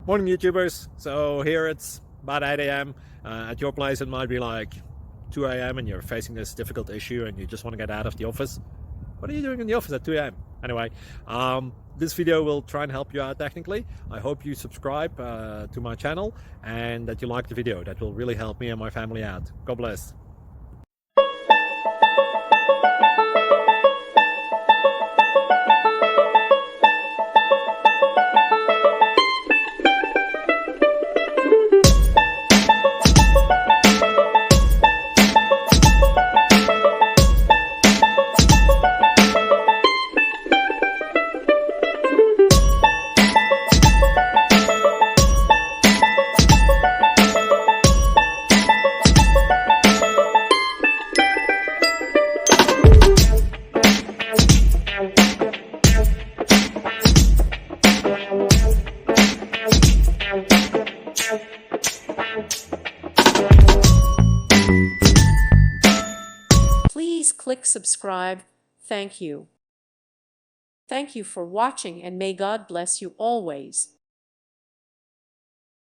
Morning YouTubers. So here it's about 8 a.m. At your place it might be like 2 a.m. and you're facing this difficult issue and you just want to get out of the office. What are you doing in the office at 2 a.m.? Anyway, this video will try and help you out technically. I hope you subscribe to my channel and that you like the video. That will really help me and my family out. God bless. Please click subscribe. Thank you. Thank you for watching and may God bless you always.